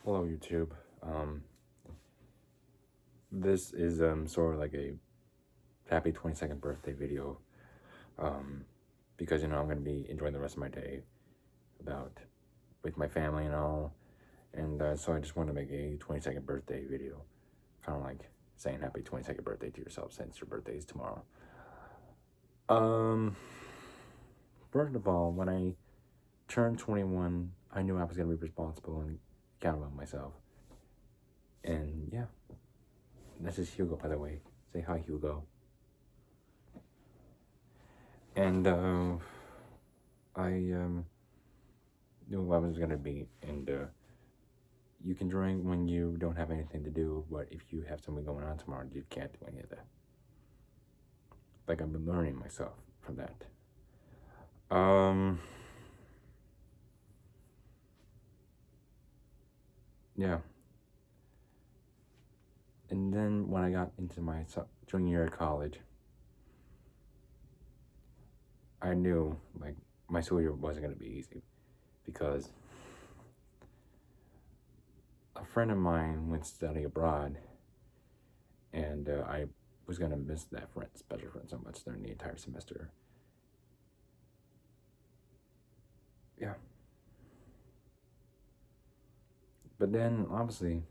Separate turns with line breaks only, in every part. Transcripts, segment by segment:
Hello YouTube. Um, this is sort of like a happy 22nd birthday video. Um, because I'm gonna be enjoying the rest of my day about with my family and all, and so I just want to make a 22nd birthday video, kind of like saying happy 22nd birthday to yourself since your birthday is tomorrow. Um, First of all, when I turned 21, I knew I was gonna be responsible and accountable of myself, and yeah, this is Hugo, by the way. Say hi, Hugo. And I knew what I was gonna be, and you can drink when you don't have anything to do, but if you have something going on tomorrow, you can't do any of that. Like I've been learning myself from that. Yeah. And then when I got into my junior year of college, I knew like my school year wasn't gonna be easy because a friend of mine went to study abroad, and I was gonna miss that friend, special friend, so much during the entire semester. Yeah. But then, obviously,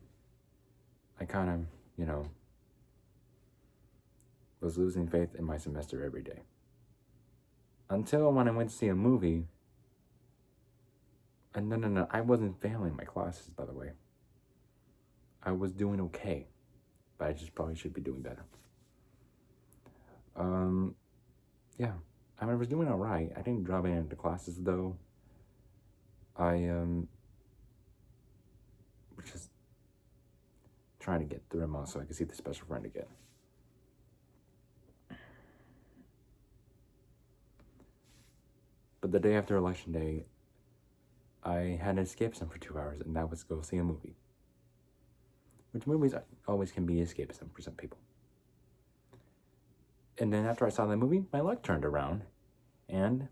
I kind of, was losing faith in my semester every day. Until when I went to see a movie, and no, I wasn't failing my classes, by the way. I was doing okay, but I just probably should be doing better. Yeah, I mean, I was doing all right. I didn't drop any of the classes, though. I, was just trying to get through them all so I could see the special friend again. But the day after election day, I had to escape some for 2 hours, and that was go see a movie. Which movies always can be escapism for some people. And then after I saw that movie, my luck turned around, and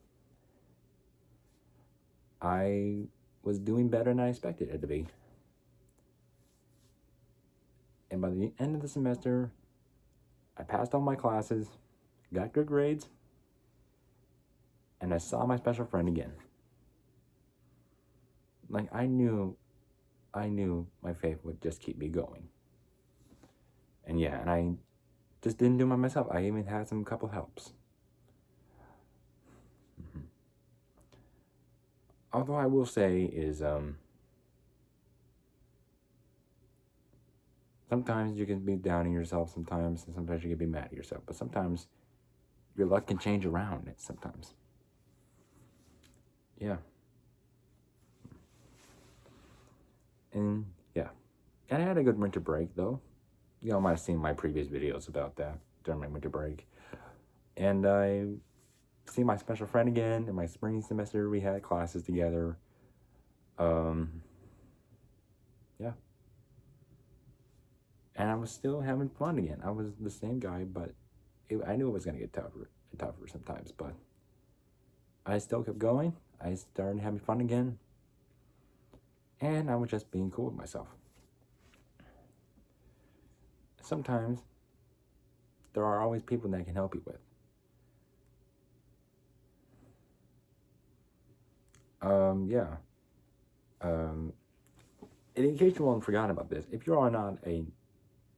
I was doing better than I expected it to be. And by the end of the semester, I passed all my classes, got good grades, and I saw my special friend again. Like I knew my faith would just keep me going. And yeah, and I just didn't do it by myself. I even had some couple helps. Although I will say is sometimes you can be down on yourself sometimes, and sometimes you can be mad at yourself. But sometimes your luck can change around it sometimes. Yeah. And yeah. And I had a good winter break though. Y'all might have seen my previous videos about that during my winter break. And I see my special friend again in my spring semester. We had classes together. Yeah. And I was still having fun again. I was the same guy, but I knew it was going to get tougher and tougher sometimes, but I still kept going. I started having fun again. And I was just being cool with myself. Sometimes there are always people that can help you with. Yeah. In case you haven't forgotten about this, if you are not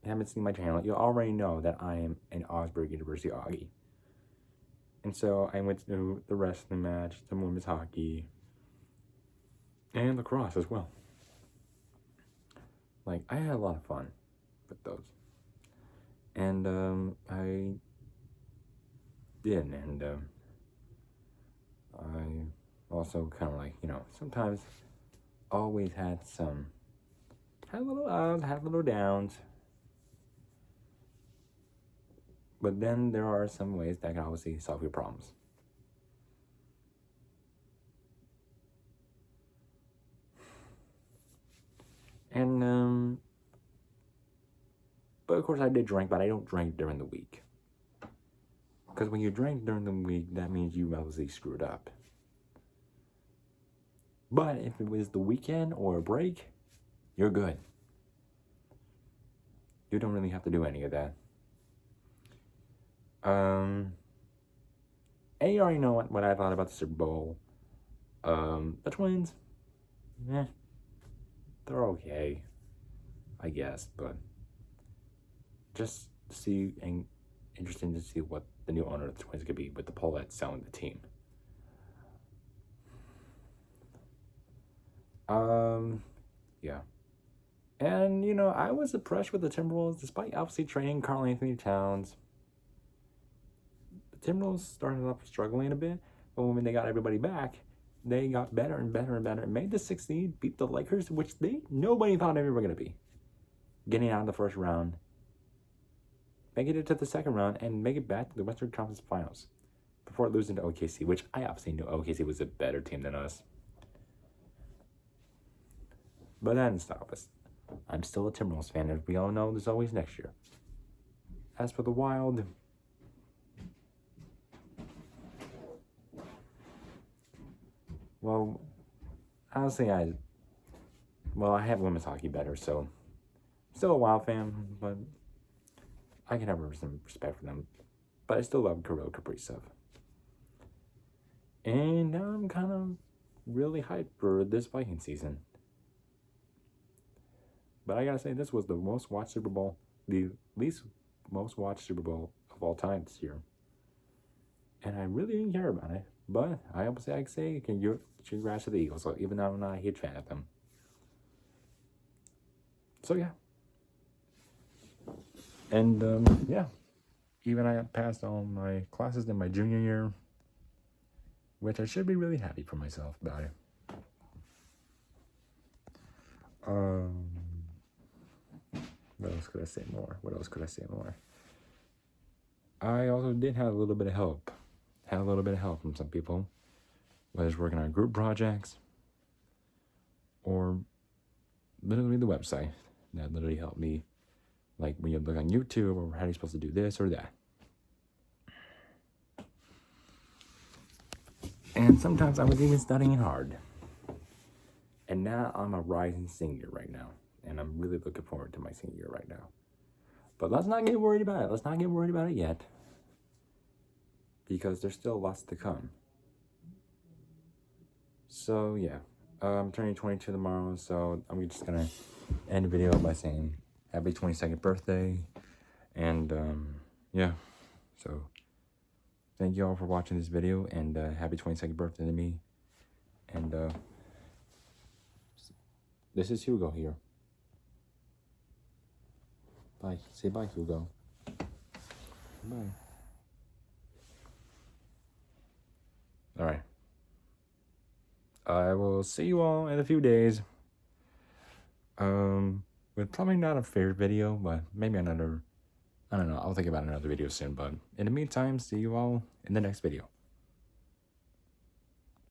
haven't seen my channel, you already know that I am an Augsburg University Augie. And so I went to the wrestling match, some women's hockey, and lacrosse as well. Like, I had a lot of fun with those. And I did, and I also kind of like, sometimes always had little ups, had little downs. But then there are some ways that can obviously solve your problems. And, but of course I did drink, but I don't drink during the week. Because when you drink during the week, that means you obviously screwed up. But if it was the weekend or a break, you're good. You don't really have to do any of that. And you already know what I thought about the Super Bowl. The Twins, they're okay, I guess, but just see and interesting to see what the new owner of the Twins could be with the Paulettes selling the team. Yeah. And, you know, I was impressed with the Timberwolves, despite obviously trading Karl-Anthony Towns. The Timberwolves started off struggling a bit, but when they got everybody back, they got better and better and better. Made the 6th seed, beat the Lakers, which nobody thought they were going to be. Getting out of the first round, making it to the second round, and make it back to the Western Conference Finals before losing to OKC, which I obviously knew OKC was a better team than us. But that didn't stop us. I'm still a Timberwolves fan, as we all know there's always next year. As for the Wild, well, honestly, I have women's hockey better, so I'm still a Wild fan, but I can have some respect for them. But I still love Kirill Kaprizov. And now I'm kind of really hyped for this Viking season. But I gotta say, this was the most watched Super Bowl, the least most watched Super Bowl of all time this year. And I really didn't care about it. But I obviously I can say congrats to the Eagles, so even though I'm not a huge fan of them. So yeah. And yeah. Even I passed all my classes in my junior year, which I should be really happy for myself about it. What else could I say more? I also did have a little bit of help. From some people, whether it's working on group projects or literally the website that literally helped me. Like when you look on YouTube, or how are you supposed to do this or that. And sometimes I was even studying hard. And now I'm a rising senior right now. And I'm really looking forward to my senior year right now. But let's not get worried about it. Yet. Because there's still lots to come. So, yeah. I'm turning 22 tomorrow, so I'm just going to end the video by saying happy 22nd birthday. And, yeah. So, thank you all for watching this video, and happy 22nd birthday to me. And, this is Hugo here. Bye. Say bye, Hugo. Bye. All right. I will see you all in a few days. With probably not a favorite video, but maybe another. I don't know. I'll think about another video soon. But in the meantime, see you all in the next video.